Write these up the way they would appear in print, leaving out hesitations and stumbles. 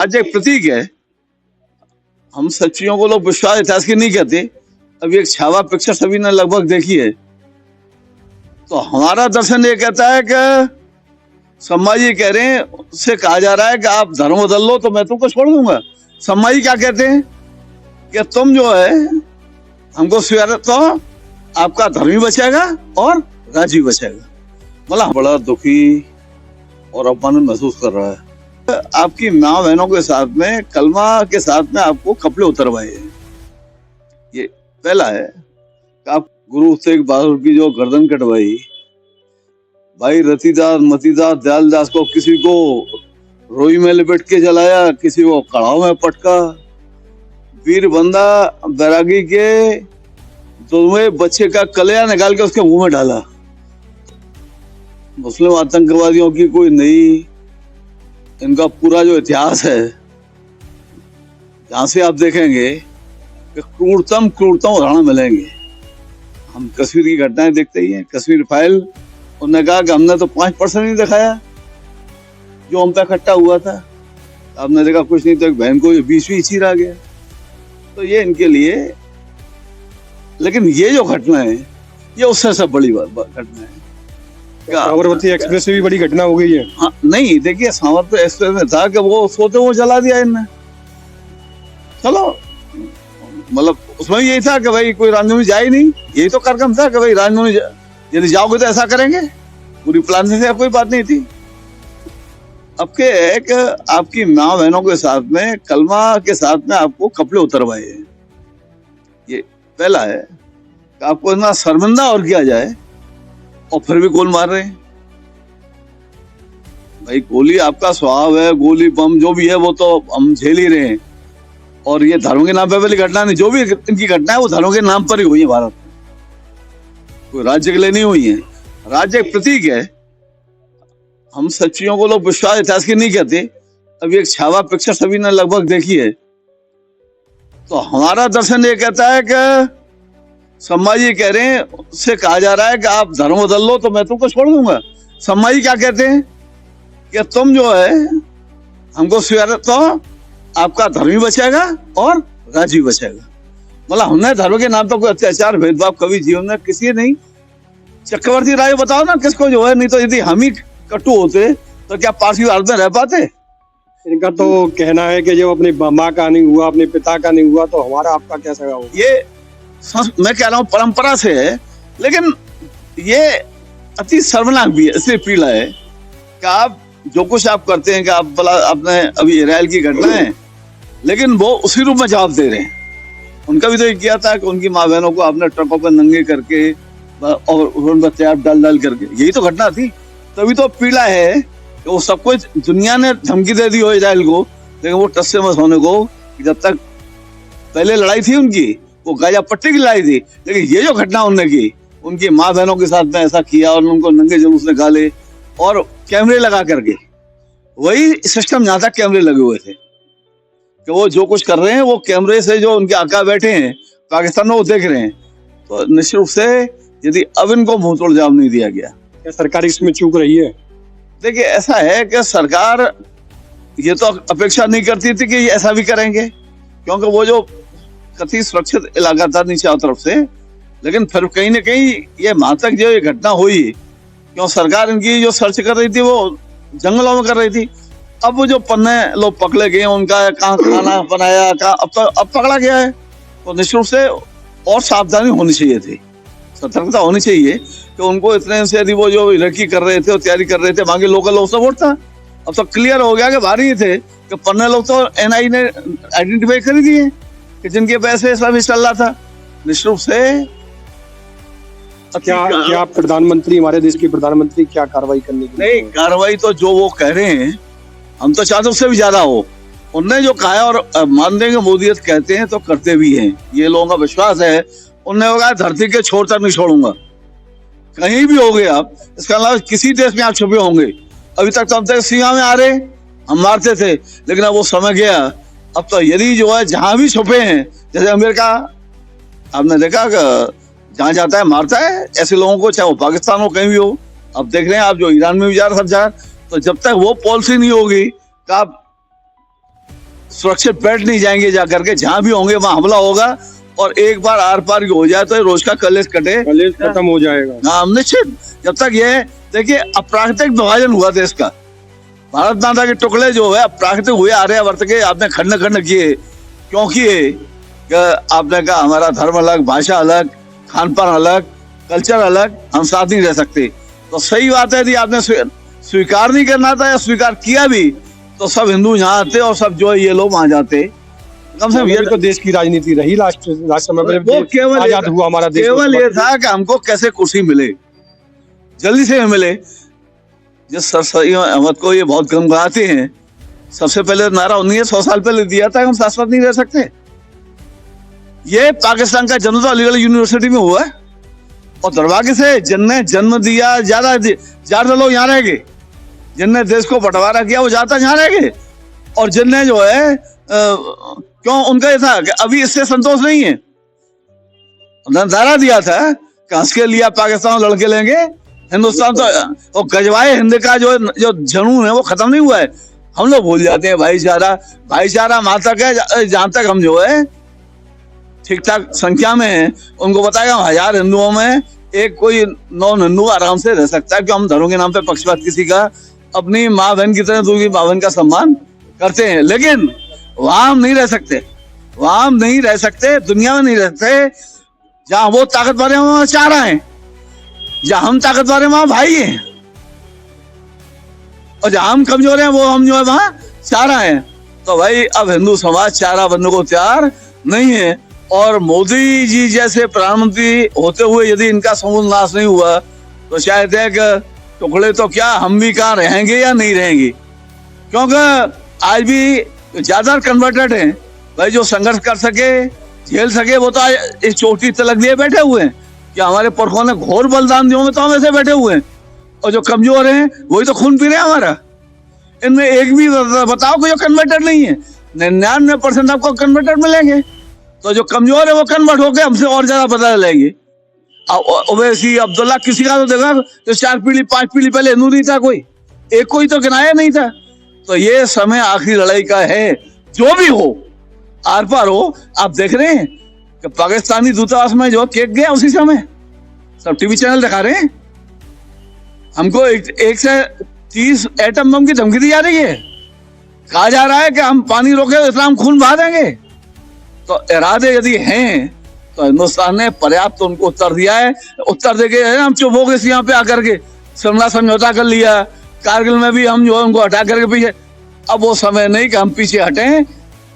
आज एक प्रतीक है। हम सच्चियों को लोग विश्वास इतिहास की नहीं कहते। अभी एक छावा पिक्चर सभी ने लगभग देखी है। तो हमारा दर्शन ये कहता है कि सम्मा जी कह रहे हैं, उससे कहा जा रहा है कि आप धर्म बदल लो तो मैं तुमको छोड़ दूंगा। सम्मा जी क्या कहते हैं कि तुम जो है हमको स्वीकार तो आपका धर्म ही बचेगा और राज्य भी बचेगा। मतलब बड़ा दुखी और अपमान महसूस कर रहा है। आपकी माँ बहनों के साथ में कलमा के साथ में आपको कपड़े उतरवाए हैं। ये पहला है कि आप गुरु तेग बहादुर की जो गर्दन कटवाई, भाई रतिदास मतीदास दयालदास को किसी को रोई में लिपट के जलाया, किसी को कड़ाव में पटका। वीर बंदा बैरागी के दोनों बच्चे का कलेजा निकाल के उसके मुंह में डाला। मुस्लिम आतंकवादियों की कोई नई, इनका पूरा जो इतिहास है, जहां से आप देखेंगे कि क्रूरतम उदाहरण मिलेंगे। हम कश्मीर की घटनाएं देखते ही हैं। कश्मीर फाइल, उन्होंने कहा कि हमने तो 5% नहीं दिखाया जो हम पे इकट्ठा हुआ था। आपने देखा कुछ नहीं तो एक बहन को 20वीं चीरा गया। तो ये इनके लिए, लेकिन ये जो घटना है ये उससे सब बड़ी घटना है। साबरमती एक्सप्रेस में भी बड़ी घटना हो गई है। हाँ, नहीं देखिए, साबरमती एक्सप्रेस में था कि वो सोते हुए जला दिया इनने। चलो, मतलब उसमें यही था कि भाई कोई रामनवमी जाए नहीं, यही तो कार्यक्रम था कि भाई रामनवमी यदि जाओगे तो ऐसा करेंगे। पूरी प्लान से कोई बात नहीं थी। अब के एक आपकी माँ बहनों के साथ में कलमा के साथ में आपको कपड़े उतरवाए हैं। ये पहला है कि आपको इतना शर्मिंदा और किया जाए और फिर भी गोल मार रहे हैं। भाई गोली आपका स्वभाव है, गोली बम जो भी है वो तो हम झेल ही रहे हैं। और ये धर्म के नाम पे वाली घटना नहीं, जो भी इनकी घटना है वो धर्म के नाम पर ही हुई है। भारत में कोई राज्य के लिए नहीं हुई है। राज्य एक प्रतीक है। हम सच्चियों को लोग विश्वास इतिहास की नहीं कहते। अभी एक छावा पिक्चर सभी ने लगभग देखी है। तो हमारा दर्शन ये कहता है कि सम्मा जी कह रहे हैं, उससे कहा जा रहा है कि आप धर्म बदल लो तो मैं तुमको छोड़ दूंगा। सम्मा जी क्या कहते हैं कि तुम जो है हमको स्वीकार तो आपका धर्म ही बचेगा और राज्य भी बचेगा। मतलब हमने धर्म के नाम पर कोई अत्याचार भेदभाव कभी जीवन में किसी ने नहीं। चक्रवर्ती राय बताओ ना किसको जो है, नहीं तो यदि हम ही कटु होते तो क्या पारसी भारत में रह पाते। इनका तो कहना है कि जो अपनी माँ का नहीं हुआ, अपने पिता का नहीं हुआ, तो हमारा आपका कैसा होगा। ये मैं कह रहा हूँ परंपरा से है, लेकिन ये अति शर्मनाक भी है। इसलिए पीड़ा है कि आप जो कुछ आप करते हैं कि आप भला आपने अभी इसराइल की घटना है, लेकिन वो उसी रूप में जवाब दे रहे हैं। उनका भी तो ये किया था कि उनकी माँ बहनों को आपने ट्रकों पर नंगे करके और उन पर तैयार डाल करके, यही तो घटना थी। तभी तो पीड़ा है कि वो सब कुछ दुनिया ने धमकी दे दी हो इसराइल को, लेकिन वो टस से मस होने को। जब तक पहले लड़ाई थी उनकी, वो गाजा पट्टी की लड़ाई थी, लेकिन ये जो घटना उनने की, उनकी माँ बहनों के साथ में ऐसा किया और उनको नंगे जुलूस निकाले और कैमरे लगा करके, वही सिस्टम जहां तक कैमरे लगे हुए थे कि वो जो कुछ कर रहे हैं वो कैमरे से जो उनके आका बैठे हैं पाकिस्तान में वो देख रहे हैं। तो निश्चित रूप से यदि अब इनको मुंह तोड़ जवाब नहीं दिया गया, क्या सरकार इसमें चूक रही है। देखिए ऐसा है कि सरकार ये तो अपेक्षा नहीं करती थी कि ये ऐसा भी करेंगे, क्योंकि वो जो कथित सुरक्षित इलाका था नीचे चारों तरफ से, लेकिन फिर कहीं ना कहीं ये वहां तक जो ये घटना हुई, क्यों सरकार इनकी जो सर्च कर रही थी वो जंगलों में कर रही थी। अब वो जो पन्ने लोग पकड़े गए, उनका कहाँ खाना बनाया, कहाँ अब पकड़ा गया है, तो निश्चित रूप से और सावधानी होनी चाहिए थी, सतर्कता होनी चाहिए कि उनको इतने से यदि वो जो लड़की कर रहे थे और तैयारी कर रहे थे, बाकी लोकल लोग सब वोट था। अब तो क्लियर हो गया कि बाहर ही थे कि पन्ने लोग तो एनआई ने आइडेंटिफाई कर दिए कि जिनके पैसे सब चल रहा था। निश्चित रूप से क्या प्रधानमंत्री, हमारे देश के प्रधानमंत्री क्या कार्रवाई करने की? नहीं, कार्रवाई तो जो वो कह रहे हैं हम तो चाहते उससे भी ज्यादा हो। उनने जो कहा है और मान देंगे, मोदियत कहते हैं तो करते भी हैं, ये लोगों का विश्वास है। उनने कहा धरती के छोर तक नहीं छोड़ूंगा, कहीं भी हो गए आप, इसके अलावा किसी देश में आप छुपे होंगे। अभी तक तो हम तक सीमा में आ रहे, हम मारते थे, लेकिन अब वो समय गया। अब तो यदि जो है जहां भी छुपे हैं, जैसे अमेरिका आपने देखा जहां जाता है मारता है ऐसे लोगों को, चाहे वो पाकिस्तान हो कहीं भी हो। अब देख रहे हैं आप जो ईरान में भी जा रहे सब जा, तो जब तक वो पॉलिसी नहीं होगी कि आप सुरक्षित बैठ नहीं जाएंगे, जा करके जहां भी होंगे वहां हमला होगा, और एक बार आर पार हो जाए तो रोज का कलेश कटे, कलेश खत्म हो जाएगा। हाँ निश्चित। जब तक ये देखिए अप्राकृतिक विभाजन हुआ देश का, भारत माता के टुकड़े जो है अप्राकृतिक हुए, आर्यावर्त के आपने खंड खंड किए, क्यों किए? आपने कहा हमारा धर्म अलग, भाषा अलग, खान पान अलग, कल्चर अलग, हम साथ नहीं रह सकते। तो सही बात है, यदि आपने स्वीकार नहीं करना था या स्वीकार किया भी तो सब हिंदू यहाँ आते और सब जो है ये लोग वहां जाते। कम से कम ये तो देश की राजनीति रही लास्ट समय में, वो केवल आजाद हुआ हमारा देश, केवल ये था कि हमको कैसे कुर्सी मिले, जल्दी से मिले। जिस सरसरी अहमद को ये बहुत गमगनाते हैं, सबसे पहले नारा उन्हीं 100 साल पहले दिया था कि हम शाश्वत नहीं रह सकते। ये पाकिस्तान का जन्म तो अलीगढ़ यूनिवर्सिटी में हुआ है, और दुर्भाग्य से जिनने जन्म दिया ज्यादा लोग यहाँ रह गए, जिनने देश को बंटवारा किया वो ज्यादा यहाँ रह गए, और जिनने जो है क्यों उनका ये था कि अभी इससे संतोष नहीं है, उन्होंने नारा दिया था कि हंस के लिया पाकिस्तान लड़के लेंगे हिंदुस्तान, तो गजवाए हिंद का जो जुनून है वो खत्म नहीं हुआ है। हम लोग भूल जाते हैं भाईचारा वहां तक है जहां तक हम जो है ठीक ठाक संख्या में है, उनको बताएगा 1000 हिंदुओं में एक कोई नॉन हिंदू आराम से रह सकता है, क्योंकि हम धर्म के नाम पे पक्षपात किसी का अपनी माँ बहन की तरह दूसरी माँ बहन का सम्मान करते हैं। लेकिन वहां हम नहीं रह सकते, वहां हम नहीं रह सकते, दुनिया में नहीं रह सकते। जहां वो ताकतवर है वहां 4 हैं, जहां हम ताकतवर है वहां भाई हैं, और जहां हम कमजोर हैं वो हम जो है वहां 4 हैं। तो भाई अब हिंदू समाज 4 बनने को तैयार नहीं है, और मोदी जी जैसे प्रधानमंत्री होते हुए यदि इनका समूल नाश नहीं हुआ तो शायद एक टुकड़े तो क्या हम भी कहाँ रहेंगे या नहीं रहेंगे, क्योंकि आज भी ज्यादा कन्वर्टेड हैं भाई, जो संघर्ष कर सके झेल सके वो तो आज इस चोटी तलक लिए बैठे हुए हैं कि हमारे पुरखों ने घोर बलिदान दिए होंगे तो हम ऐसे बैठे हुए हैं, और जो कमजोर हैं वही तो खून पी रहे हैं हमारा। इनमें एक भी बताओ कि जो कन्वर्टेड नहीं है, 99% आपको कन्वर्टेड मिलेंगे, तो जो कमजोर है वो कन्वर्ट होकर हमसे और ज्यादा पता लगेंगे। ओवैसी अब्दुल्ला किसी का तो देखा तो 4 पीढ़ी 5 पीढ़ी पहले हिंदू नहीं था, कोई तो गिनाया नहीं था। तो ये समय आखिरी लड़ाई का है, जो भी हो आर पार हो। आप देख रहे हैं कि पाकिस्तानी दूतावास में जो केक गया उसी समय सब टीवी चैनल दिखा रहे हैं, हमको 1 से 30 एटम बम की धमकी दी जा रही है, कहा जा रहा है कि हम पानी रोके तो इस्लाम खून बहा देंगे। तो इरादे यदि हैं तो हिंदुस्तान ने पर्याप्त उनको उत्तर दिया है, उत्तर देके हम चुप हो गए यहाँ पे आकर के, शिमला समझौता कर लिया, कारगिल में भी हम जो है उनको हटा करके पीछे। अब वो समय नहीं कि हम पीछे हटें,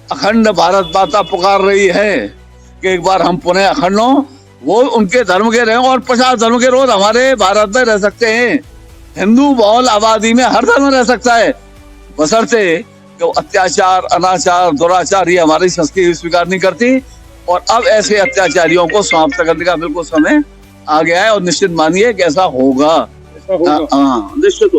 अखंड भारत माता पुकार रही है कि एक बार हम पुनः अखंड हो, वो उनके धर्म के रहे और 50 धर्म के रोज हमारे भारत में रह सकते हैं। हिंदू बहुल आबादी में हर धर्म रह सकता है, बशर्ते कि अत्याचार अनाचार दुराचार ये हमारी संस्कृति स्वीकार नहीं करती। और अब ऐसे अत्याचारियों को समाप्त करने का बिल्कुल समय आ गया है, और निश्चित मानिए कि ऐसा होगा। ऐसा होगा। हाँ निश्चित।